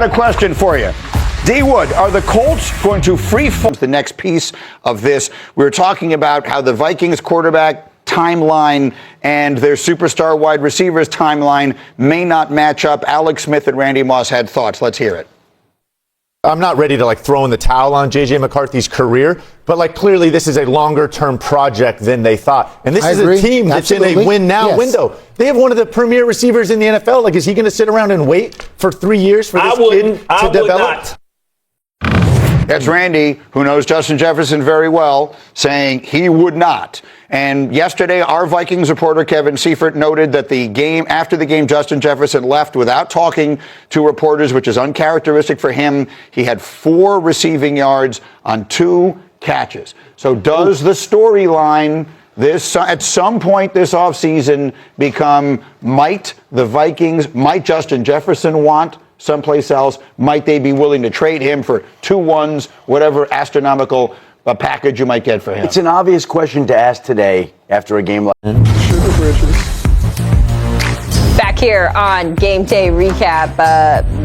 A question for you. D. Wood, are the Colts going to free fall? The next piece of this, we were talking about how the Vikings quarterback timeline and their superstar wide receivers timeline may not match up. Alex Smith and Randy Moss had thoughts. Let's hear it. I'm not ready to throw in the towel on J.J. McCarthy's career, but clearly this is a longer-term project than they thought. And this is a team that's in a win-now window. They have one of the premier receivers in the NFL. Is he going to sit around and wait for 3 years for this kid to develop? That's Randy, who knows Justin Jefferson very well, saying he would not. And yesterday, our Vikings reporter, Kevin Seifert, noted that after the game, Justin Jefferson left without talking to reporters, which is uncharacteristic for him. He had 4 receiving yards on 2 catches. So does the storyline at some point this offseason become, might Justin Jefferson want someplace else? Might they be willing to trade him for 2 ones, whatever astronomical package you might get for him? It's an obvious question to ask today after a game like Back here on Game Day Recap,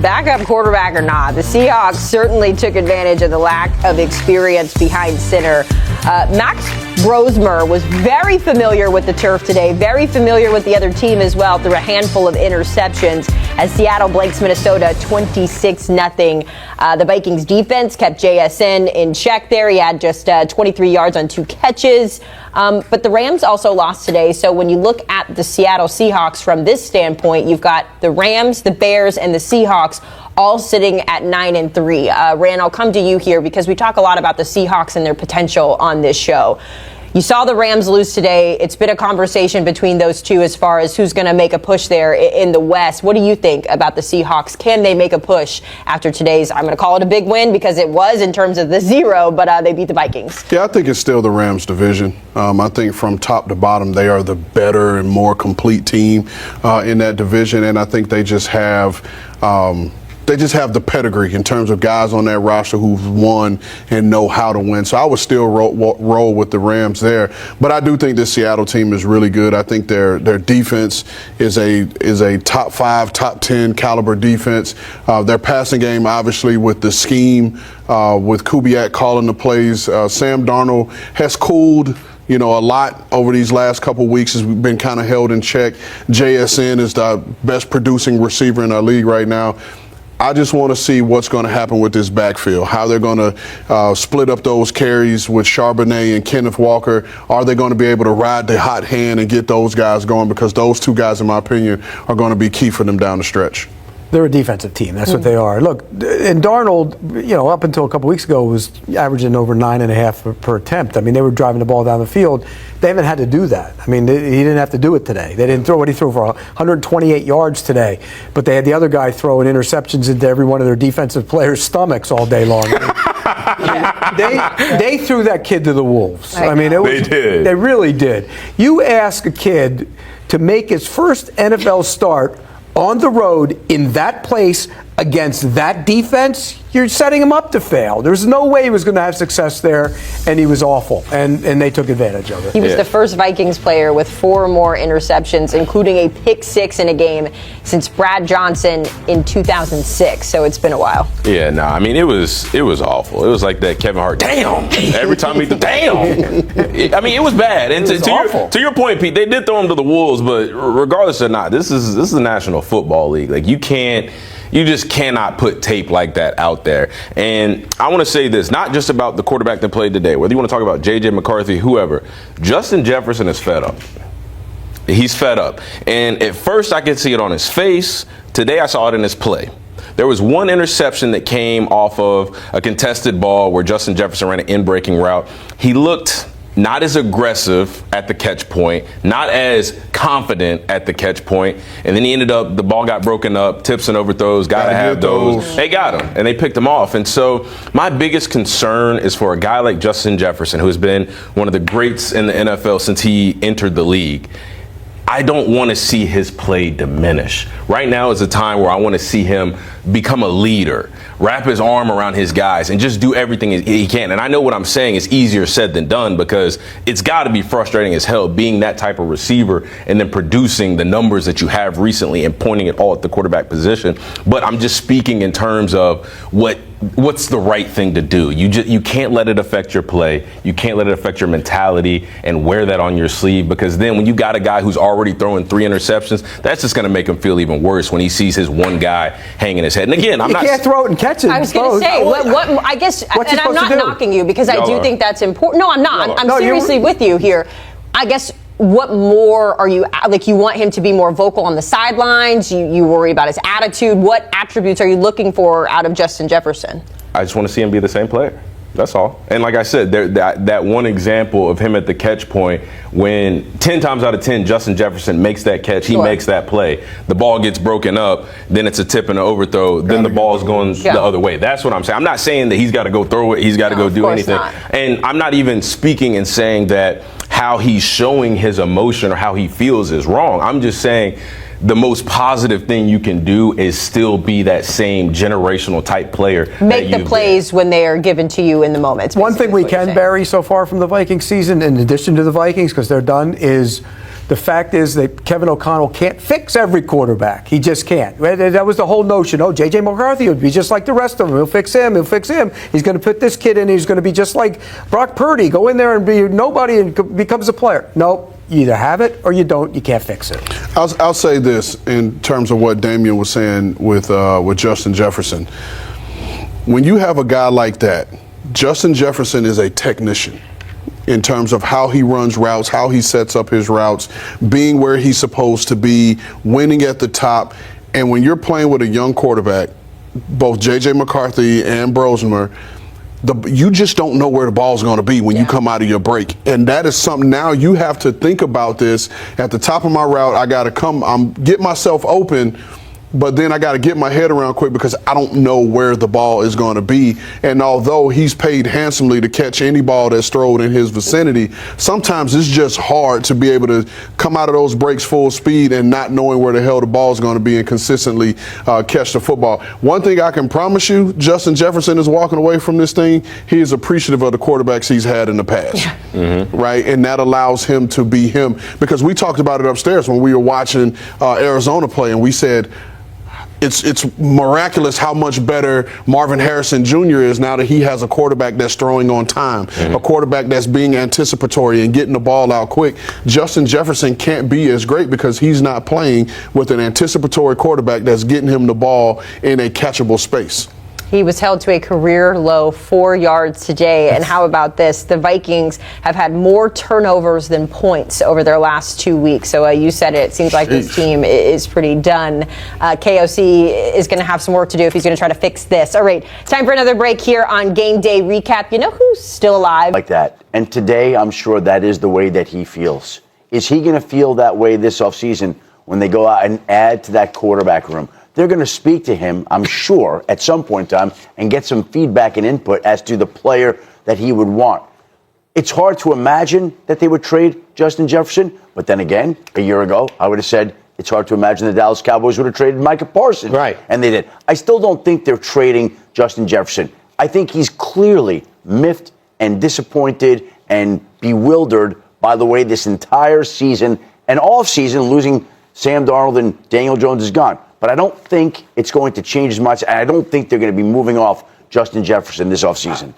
backup quarterback or not, the Seahawks certainly took advantage of the lack of experience behind center. Max Brosmer was very familiar with the turf today, very familiar with the other team as well, through a handful of interceptions as Seattle blanks Minnesota 26-0. The Vikings defense kept JSN in check there. He had just 23 yards on 2 catches. But the Rams also lost today. So when you look at the Seattle Seahawks from this standpoint, you've got the Rams, the Bears, and the Seahawks all sitting at 9-3. Rand, I'll come to you here because we talk a lot about the Seahawks and their potential on this show. You saw the Rams lose today. It's been a conversation between those two as far as who's going to make a push there in the West. What do you think about the Seahawks? Can they make a push after today's, I'm going to call it a big win because it was in terms of the 0, but they beat the Vikings? Yeah, I think it's still the Rams division. I think from top to bottom, they are the better and more complete team in that division. And I think they just have the pedigree in terms of guys on that roster who've won and know how to win. So I would still roll with the Rams there. But I do think the Seattle team is really good. I think their defense is a top 5, top 10 caliber defense. Their passing game, obviously, with the scheme, with Kubiak calling the plays. Sam Darnold has cooled a lot over these last couple weeks. Has been kind of held in check. JSN is the best producing receiver in our league right now. I just want to see what's going to happen with this backfield, how they're going to split up those carries with Charbonnet and Kenneth Walker. Are they going to be able to ride the hot hand and get those guys going? Because those 2 guys, in my opinion, are going to be key for them down the stretch. They're a defensive team. That's what they are. Look, and Darnold, up until a couple weeks ago, was averaging over 9.5 per attempt. I mean, they were driving the ball down the field. They haven't had to do that. I mean, he didn't have to do it today. They didn't throw what he threw for 128 yards today. But they had the other guy throwing interceptions into every one of their defensive players' stomachs all day long. They threw that kid to the wolves. I mean, they did. They really did. You ask a kid to make his first NFL start on the road in that place against that defense, you're setting him up to fail. There's no way he was going to have success there, and he was awful, and they took advantage of it. He was the first Vikings player with 4 more interceptions, including a pick 6 in a game since Brad Johnson in 2006, so it's been a while. Yeah, no, I mean, it was awful. It was like that Kevin Hart, damn, every time he, damn. I mean, it was bad. And to your point, Pete, they did throw him to the wolves, but regardless or not, this is the National Football League. You just cannot put tape like that out there. And I want to say this, not just about the quarterback that played today, whether you want to talk about J.J. McCarthy, whoever, Justin Jefferson is fed up. He's fed up. And at first I could see it on his face. Today I saw it in his play. There was one interception that came off of a contested ball where Justin Jefferson ran an in-breaking route. He looked not as aggressive at the catch point, not as confident at the catch point, and then he ended up, the ball got broken up, tips and overthrows, gotta have those. They got him, and they picked him off. And so my biggest concern is for a guy like Justin Jefferson, who has been one of the greats in the NFL since he entered the league. I don't want to see his play diminish. Right now is a time where I want to see him become a leader, wrap his arm around his guys, and just do everything he can. And I know what I'm saying is easier said than done, because it's got to be frustrating as hell being that type of receiver and then producing the numbers that you have recently and pointing it all at the quarterback position. But I'm just speaking in terms of what's the right thing to do. You can't let it affect your play. You can't let it affect your mentality and wear that on your sleeve, because then when you got a guy who's already throwing 3 interceptions, that's just going to make him feel even worse when he sees his one guy hanging his head. And again, you can't throw it and catch it. I was going to say, I guess, and I'm not knocking you, because I do think that's important. No, I'm not. I'm seriously with you here. I guess, what more are you, like, you want him to be more vocal on the sidelines? You worry about his attitude. What attributes are you looking for out of Justin Jefferson? I just want to see him be the same player. That's all. And like I said, that one example of him at the catch point, when 10 times out of 10 Justin Jefferson makes that catch, he makes that play. The ball gets broken up, then it's a tip and an overthrow, then the ball's going the other way. That's what I'm saying. I'm not saying that he's got to go throw it, he's got to go do anything. And I'm not even speaking and saying that how he's showing his emotion or how he feels is wrong. I'm just saying the most positive thing you can do is still be that same generational type player. Make the plays when they are given to you in the moment. One thing we can bury so far from the Vikings season, in addition to the Vikings, because they're done, is the fact is that Kevin O'Connell can't fix every quarterback. He just can't. That was the whole notion. Oh, J.J. McCarthy would be just like the rest of them. He'll fix him. He'll fix him. He's going to put this kid in. He's going to be just like Brock Purdy. Go in there and be nobody and becomes a player. Nope. You either have it or you don't. You can't fix it. I'll say this in terms of what Damian was saying with Justin Jefferson. When you have a guy like that, Justin Jefferson is a technician in terms of how he runs routes, how he sets up his routes, being where he's supposed to be, winning at the top. And when you're playing with a young quarterback, both J.J. McCarthy and Brosmer, you just don't know where the ball's going to be when you come out of your break. And that is something now you have to think about this. At the top of my route, I got to get myself open, but then I got to get my head around quick because I don't know where the ball is going to be. And although he's paid handsomely to catch any ball that's thrown in his vicinity, sometimes it's just hard to be able to come out of those breaks full speed and not knowing where the hell the ball is going to be and consistently catch the football. One thing I can promise you, Justin Jefferson is walking away from this thing. He is appreciative of the quarterbacks he's had in the past, right? And that allows him to be him. Because we talked about it upstairs when we were watching Arizona play, and we said, it's miraculous how much better Marvin Harrison Jr. is now that he has a quarterback that's throwing on time, a quarterback that's being anticipatory and getting the ball out quick. Justin Jefferson can't be as great because he's not playing with an anticipatory quarterback that's getting him the ball in a catchable space. He was held to a career low 4 yards today. And how about this? The Vikings have had more turnovers than points over their last 2 weeks. So you said it seems like this team is pretty done. KOC is going to have some work to do if he's going to try to fix this. All right, time for another break here on Game Day Recap. You know who's still alive? Like that. And today, I'm sure that is the way that he feels. Is he going to feel that way this offseason when they go out and add to that quarterback room? They're going to speak to him, I'm sure, at some point in time and get some feedback and input as to the player that he would want. It's hard to imagine that they would trade Justin Jefferson, but then again, a year ago, I would have said it's hard to imagine the Dallas Cowboys would have traded Micah Parsons. Right. And they did. I still don't think they're trading Justin Jefferson. I think he's clearly miffed and disappointed and bewildered by the way this entire season and offseason, losing Sam Darnold and Daniel Jones is gone. But I don't think it's going to change as much, and I don't think they're going to be moving off Justin Jefferson this offseason.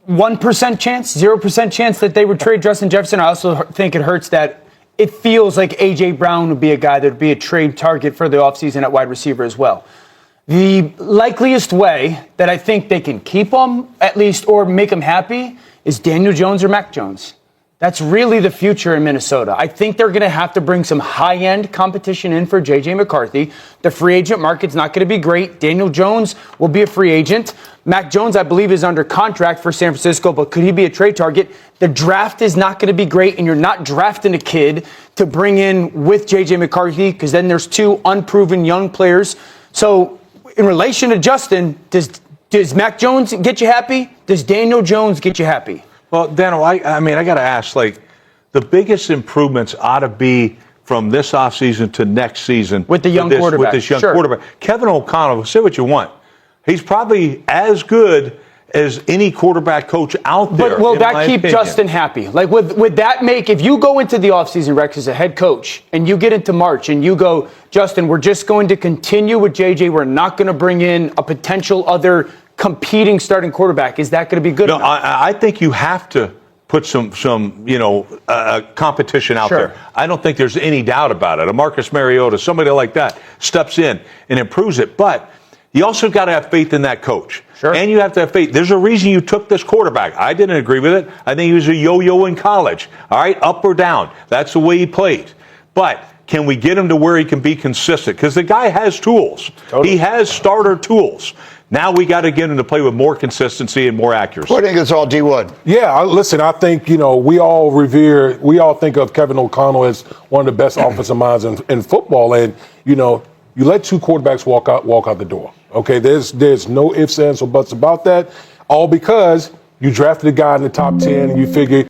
1% chance, 0% chance that they would trade Justin Jefferson. I also think it hurts that it feels like A.J. Brown would be a guy that would be a trade target for the offseason at wide receiver as well. The likeliest way that I think they can keep him, at least, or make him happy, is Daniel Jones or Mac Jones. That's really the future in Minnesota. I think they're going to have to bring some high-end competition in for J.J. McCarthy. The free agent market's not going to be great. Daniel Jones will be a free agent. Mac Jones, I believe, is under contract for San Francisco, but could he be a trade target? The draft is not going to be great, and you're not drafting a kid to bring in with J.J. McCarthy because then there's 2 unproven young players. So in relation to Justin, does Mac Jones get you happy? Does Daniel Jones get you happy? Well, Daniel, I mean, I got to ask, like, the biggest improvements ought to be from this offseason to next season. With the young quarterback. With this young quarterback. Kevin O'Connell, say what you want. He's probably as good as any quarterback coach out there. But will that keep Justin happy? Like, would that make, if you go into the offseason, Rex, as a head coach, and you get into March and you go, Justin, we're just going to continue with JJ, we're not going to bring in a potential other competing starting quarterback, is that going to be good enough? I think you have to put some competition out there. I don't think there's any doubt about it. A Marcus Mariota, somebody like that, steps in and improves it. But you also got to have faith in that coach. Sure. And you have to have faith. There's a reason you took this quarterback. I didn't agree with it. I think he was a yo-yo in college. All right, up or down. That's the way he played. But can we get him to where he can be consistent? Because the guy has tools. Totally. He has starter tools. Now we got to get him to play with more consistency and more accuracy. I think it's all D. Wood. Yeah, listen, I think, we all think of Kevin O'Connell as one of the best offensive minds in football. And, you let two quarterbacks walk out the door. Okay, there's no ifs, ands, or buts about that. All because you drafted a guy in the top 10 and you figure